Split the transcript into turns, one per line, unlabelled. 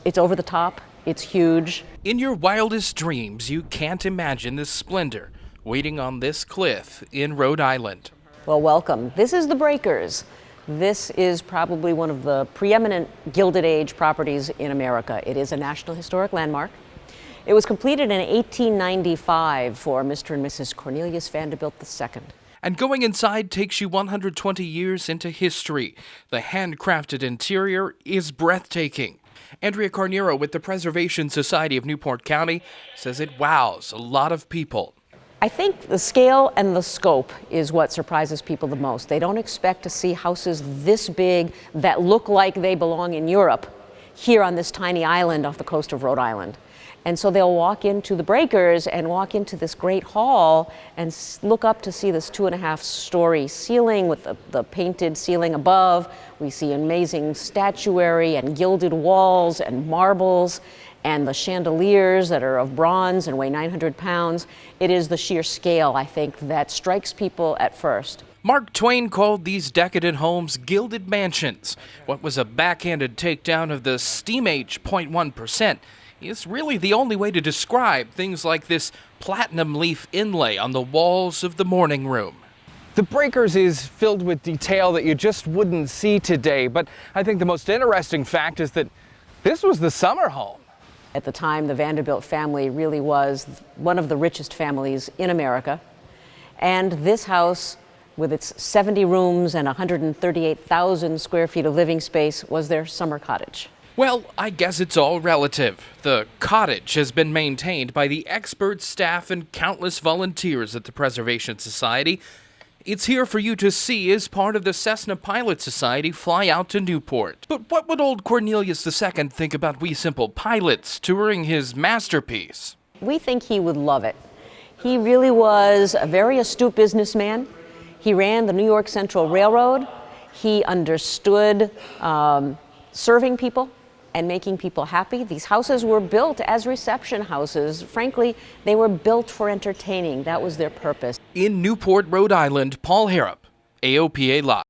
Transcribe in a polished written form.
It's over the top. It's huge.
In your wildest dreams, you can't imagine this splendor waiting on this cliff in Rhode Island.
Well, welcome. This is the Breakers. This is probably one of the preeminent Gilded Age properties in America. It is a National Historic Landmark. It was completed in 1895 for Mr. and Mrs. Cornelius Vanderbilt II.
And going inside takes you 120 years into history. The handcrafted interior is breathtaking. Andrea Carnerio with the Preservation Society of Newport County says it wows a lot of people.
I think the scale and the scope is what surprises people the most. They don't expect to see houses this big that look like they belong in Europe here on this tiny island off the coast of Rhode Island. And so they'll walk into the Breakers and walk into this great hall and look up to see this 2.5-story ceiling with the painted ceiling above. We see amazing statuary and gilded walls and marbles and the chandeliers that are of bronze and weigh 900 pounds. It is the sheer scale, I think, that strikes people at first.
Mark Twain called these decadent homes gilded mansions. What was a backhanded takedown of the steam age 0.1% is really the only way to describe things like this platinum leaf inlay on the walls of the morning room.
The Breakers is filled with detail that you just wouldn't see today, but I think the most interesting fact is that this was the summer home.
At the time, the Vanderbilt family really was one of the richest families in America. And this house, with its 70 rooms and 138,000 square feet of living space, was their summer cottage.
Well, I guess it's all relative. The cottage has been maintained by the expert staff and countless volunteers at the Preservation Society. It's here for you to see as part of the Cessna Pilot Society fly out to Newport. But what would old Cornelius II think about we simple pilots touring his masterpiece?
We think he would love it. He really was a very astute businessman. He ran the New York Central Railroad. He understood serving people and making people happy. These houses were built as reception houses. Frankly, they were built for entertaining. That was their purpose.
In Newport, Rhode Island, Paul Harrop, AOPA Live.